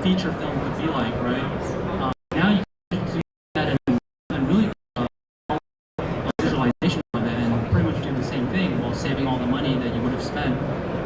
feature film could be like, right? Now you can do that and really visualization of it and pretty much do the same thing while saving all the money that you would have spent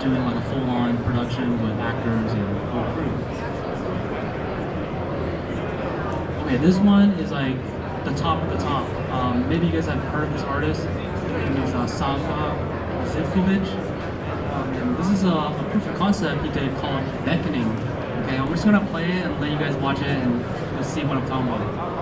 doing like a full-on production with actors and whole crew. Okay, this one is like the top of the top. Maybe you guys have heard of this artist. His name is Sava Zivkovic. And this is a proof of concept he did called Beckoning. Okay, I'm just gonna play it and let you guys watch it and you'll see what I'm talking about.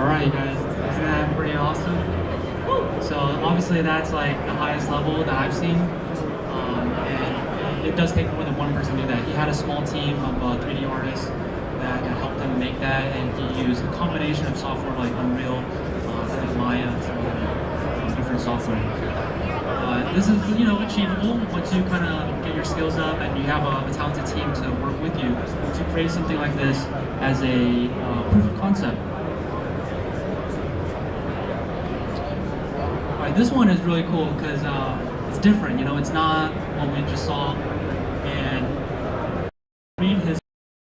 Alright guys, isn't that pretty awesome? So obviously that's like the highest level that I've seen. And it does take more than one person to do that. He had a small team of 3D artists that helped him make that, and he used a combination of software like Unreal, and Maya, and some other different software. This is, you know, achievable once you kind of get your skills up and you have a talented team to work with you to create something like this as a proof of concept. Alright, this one is really cool because it's different, you know, it's not what we just saw. And read his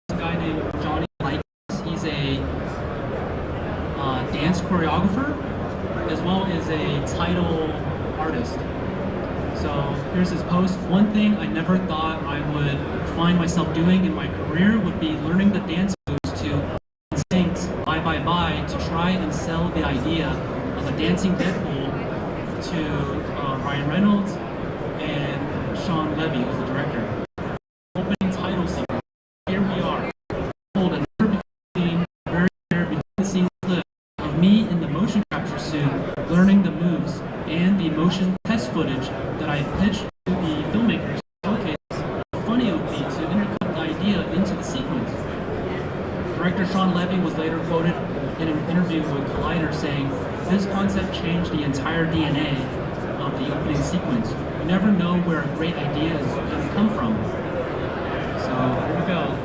guy named Johnny Light. He's a dance choreographer as well as a title artist. So here's his post. One thing I never thought I would find myself doing in my career would be learning the dance moves to Instinct's live buy to try and sell the idea of a dancing Deadpool to Ryan Reynolds and Sean Levy, who's the director. Opening title sequence. Here we are. Hold a very behind the scenes clip of me in the motion capture suit, learning the moves and the motion test footage that I pitched to the filmmakers to showcase how funny it would be to intercut the idea into the sequence. Director Sean Levy was later quoted in an interview with Collider saying, "This concept changed the entire DNA of the opening sequence. You never know where a great idea is going to come from." So here we go.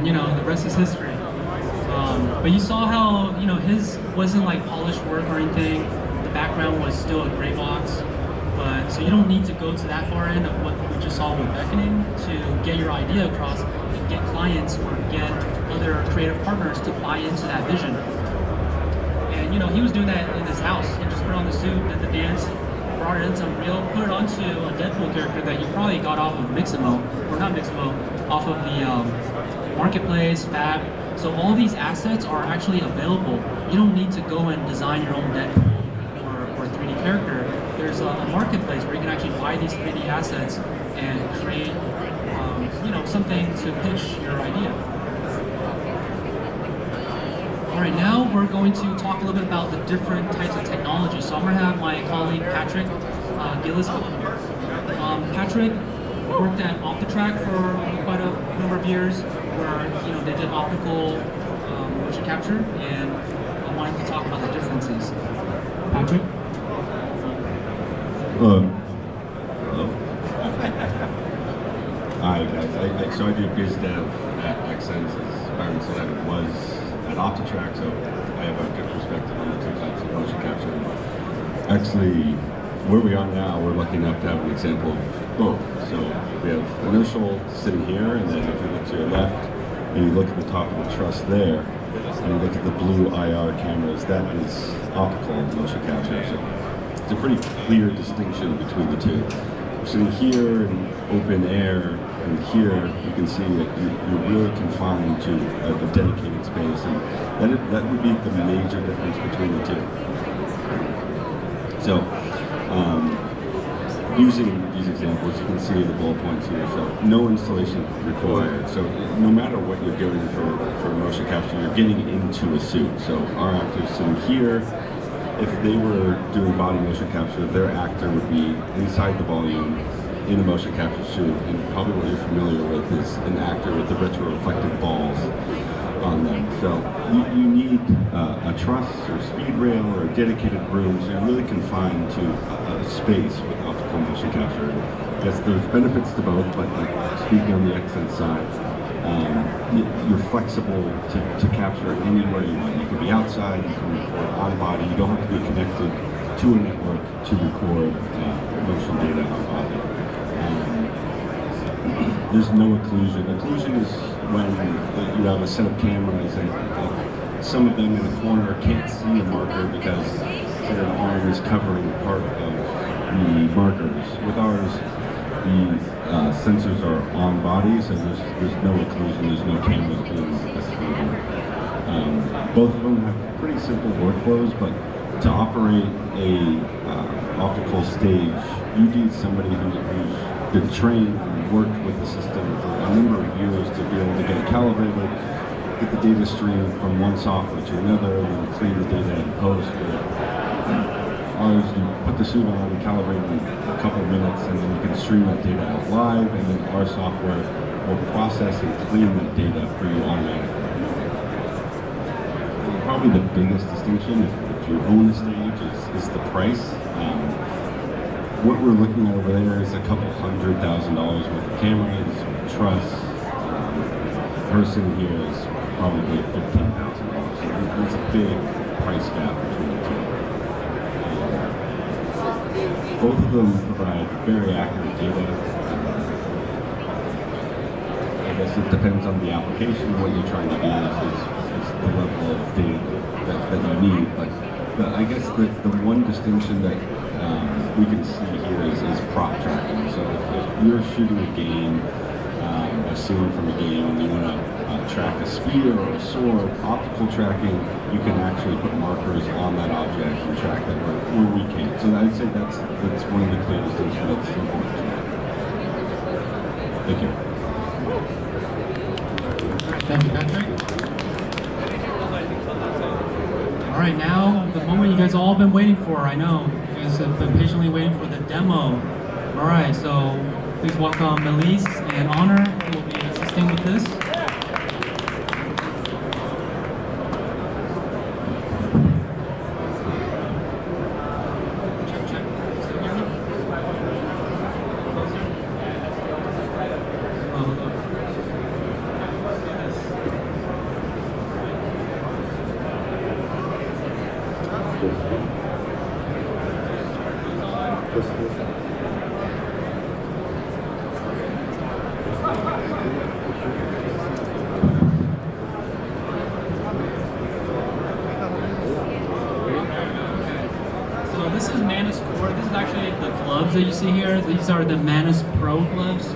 And the rest is history. But you saw how his wasn't like polished work or anything. The background was still a gray box, but so you don't need to go to that far end of what we just saw with beckoning to get your idea across and get clients or get other creative partners to buy into that vision. And he was doing that in his house. He just put on the suit, did the dance, brought it into Unreal, put it onto a Deadpool character that he probably got off of Mixamo, or not Mixamo, off of the Marketplace, Fab. So all these assets are actually available. You don't need to go and design your own Deadpool or 3D character. There's a marketplace where you can actually buy these 3D assets and create something to pitch your idea. All right, now we're going to talk a little bit about the different types of technology. So I'm going to have my colleague Patrick Gillis come up. Patrick worked at OptiTrack for quite a number of years, where they did optical motion capture, and I wanted to talk about the differences. Patrick? Hello. Hi guys. So I do biz dev at Accents, as Byron said. I was at OptiTrack, so I have a good perspective on the two types of motion capture. Actually, where we are now, we're lucky enough to have an example of both. So we have inertial sitting here, and then if you look to your left, and you look at the top of the truss there, and you look at the blue IR cameras, that is optical motion capture. So it's a pretty clear distinction between the two. We're sitting here in open air, and here you can see that you're really confined to a dedicated space, and that would be the major difference between the two. So, using these examples, you can see the bullet points here. So, no installation required. So, no matter what you're doing for motion capture, you're getting into a suit. So, our actors sitting here, if they were doing body motion capture, their actor would be inside the volume in a motion capture suit. And probably what you're familiar with is an actor with the retroreflective balls on them. So you need a truss or speed rail or a dedicated room, so you're really confined to a space with optical motion capture. Yes, there's benefits to both, but like speaking on the Accent side, you're flexible to capture anywhere you want. You can be outside, you can record on body, you don't have to be connected to a network to record motion data on body. There's no occlusion. Occlusion is when you have a set of cameras and some of them in the corner can't see a marker because their arm is covering part of the markers. With ours, the sensors are on body, so there's no occlusion, there's no cameras being occluded. Both of them have pretty simple workflows, but to operate a optical stage, you need somebody who's been trained and worked with the system for a number of years to be able to get it calibrated, get the data stream from one software to another, and then clean the data in post. Ours, you put the suit on, calibrate in a couple of minutes, and then you can stream that data out live, and then our software will process and clean that data for you automatically. Probably the biggest distinction, if if you own a stage is the price. What we're looking at over there is a couple $100,000 worth of cameras, truss. The person here is probably $15,000. So there's a big price gap between the two. Both of them provide very accurate data. I guess it depends on the application, what you're trying to use is the level of data that you need. But I guess the one distinction that we can see here is prop tracking. So if you're shooting a game, a scene from a game, and you want to track a spear or a sword, optical tracking, you can actually put markers on that object and track that where we can't. So I'd say that's one of the clear distinctions that's important to know. Thank you. Thank you, Patrick. All right, now the moment you guys all been waiting for. I know you guys have been patiently waiting for the demo. All right, so please welcome Elise and Honor, who will be assisting with this. Check. Still hear me? Closer. Oh, look. So this is Manus Core. This is actually the gloves that you see here. These are the Manus Pro gloves,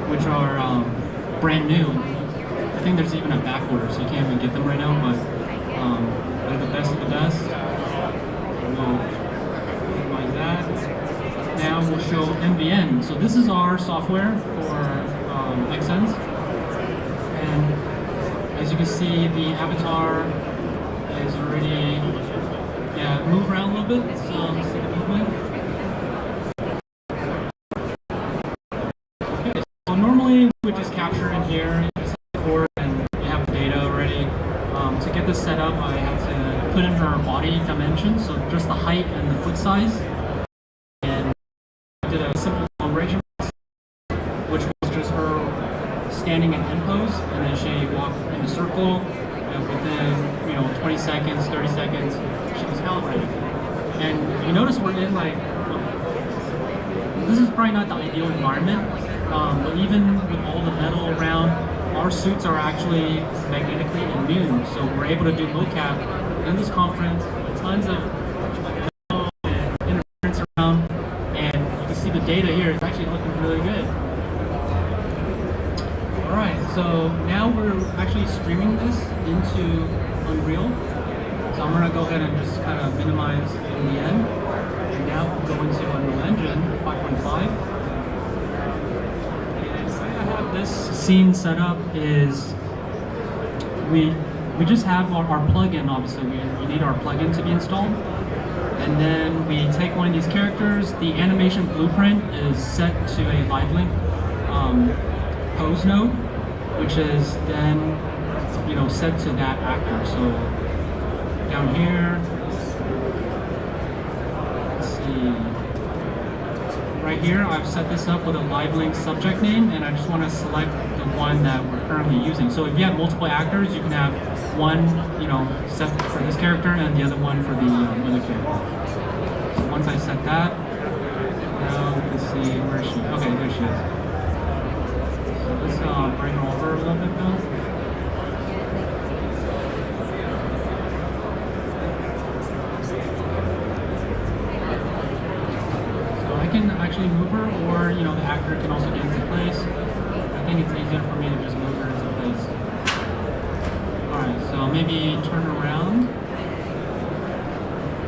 which are brand new. I think there's even a back order, so you can't even get them right now, but they're the best of the best. We'll minimize that. Now we'll show MVN. So this is our software for XNs. And as you can see, the avatar is already, move around a little bit. So let's see the movement. Okay, so normally we just capture in here, and we have the data already. To get this set up, I had to put in her body dimensions, so just the height and the foot size. And I did a simple calibration, which was just her standing in end pose, and then she walked in a circle, and within 20 seconds, 30 seconds, she was calibrated. And you notice we're in this is probably not the ideal environment, but even with all the metal around, our suits are actually magnetically immune, so we're able to do mocap in this conference with tons of metal and interference around, and you can see the data here is actually looking really good. Alright, so now we're actually streaming this into Unreal. So I'm going to go ahead and just kind of minimize in the end. And now we'll go into Unreal Engine 5.5. This scene setup is we just have our plugin. Obviously we need our plugin to be installed, and then we take one of these characters. The animation blueprint is set to a live link pose node, which is then set to that actor. So down here, let's see. Right here, I've set this up with a live link subject name, and I just want to select the one that we're currently using. So if you have multiple actors, you can have one, set for this character and the other one for the other character. So once I set that, now we can see where she. Okay, there she is. So let's bring her over a little bit now. Can actually move her, or the actor can also get into place. I think it's easier for me to just move her into place. Alright, so maybe turn around.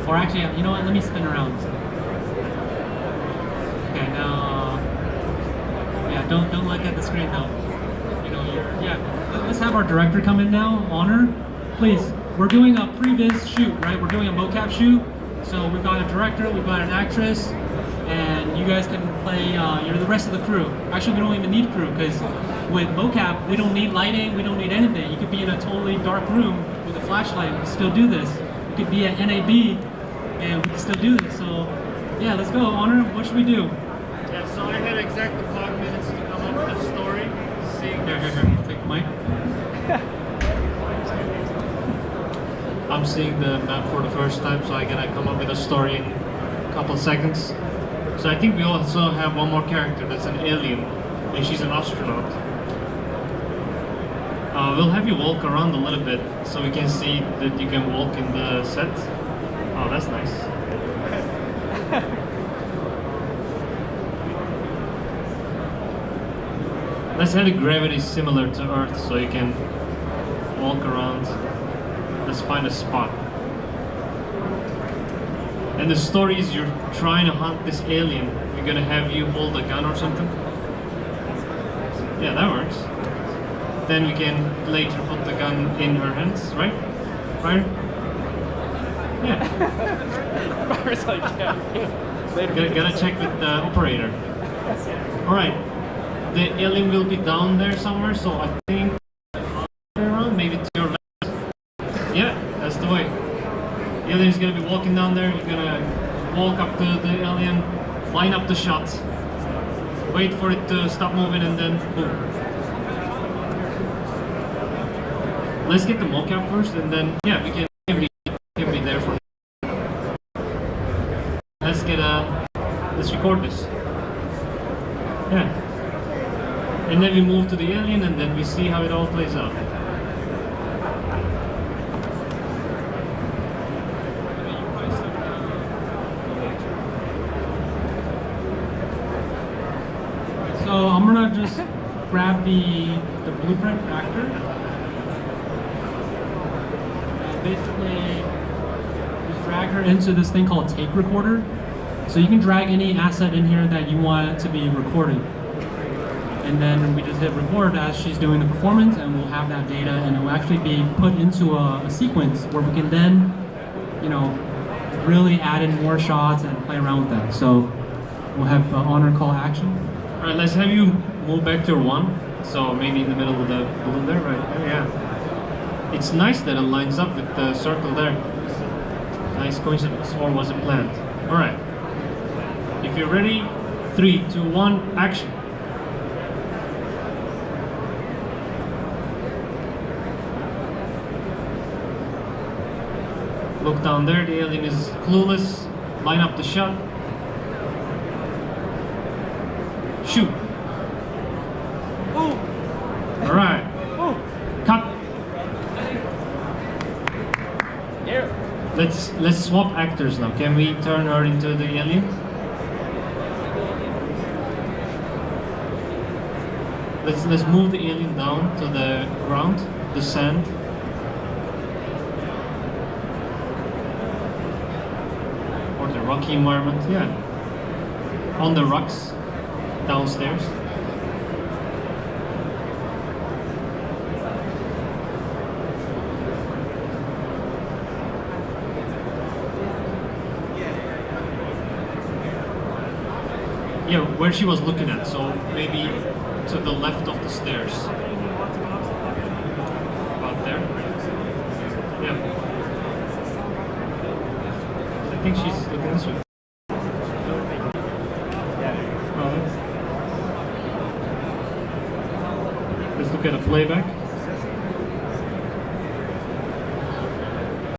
Or actually, you know what, let me spin around. Okay, now don't look at the screen though. Let's have our director come in now. Honor, please. We're doing a previs shoot, right? We're doing a mocap shoot. So we've got a director, we've got an actress, and you guys can play, you're the rest of the crew. Actually, we don't even need crew, because with mocap, we don't need lighting, we don't need anything. You could be in a totally dark room with a flashlight and still do this. You could be at NAB and we can still do this. So yeah, let's go. Honor, what should we do? Yeah, so I had exactly 5 minutes to come up with a story. Seeing Here, take the mic. I'm seeing the map for the first time, so I gotta come up with a story in a couple seconds. So I think we also have one more character that's an alien, and she's an astronaut. We'll have you walk around a little bit so we can see that you can walk in the set. Oh, that's nice. Let's have the gravity similar to Earth so you can walk around. Let's find a spot. And the story is you're trying to hunt this alien. We're gonna have you hold a gun or something. Yeah, that works. Then we can later put the gun in her hands, right? Right? Yeah. Byron's like, yeah. Gotta check with the operator. Alright. The alien will be down there somewhere, so I think around, maybe to your left. Yeah, that's the way. The alien is gonna be walking down there. You're gonna walk up to the alien, line up the shot, wait for it to stop moving, and then boom. Let's get the mocap first, and then yeah, we can be there for. Let's record this. Yeah, and then we move to the alien, and then we see how it all plays out. So I'm gonna just grab the blueprint actor. And basically, just drag her into this thing called tape recorder. So you can drag any asset in here that you want it to be recorded. And then we just hit record as she's doing the performance, and we'll have that data, and it will actually be put into a sequence where we can then, you know, really add in more shots and play around with that. So we'll have honor call action. All right, let's have you move back to your one. So maybe in the middle of the balloon there, right? Yeah. It's nice that it lines up with the circle there. Nice coincidence, or was it planned? All right. If you're ready, 3, 2, 1, action. Look down there, the alien is clueless. Line up the shot. Shoot. Ooh. All right. Ooh. Cut. Yeah. Let's swap actors now. Can we turn her into the alien? Let's move the alien down to the ground, the sand. Or the rocky environment, yeah. On the rocks, downstairs. Yeah, where she was looking at, so maybe to the left of the stairs. About there. Yeah. I think she's looking this way. Let's look at a playback.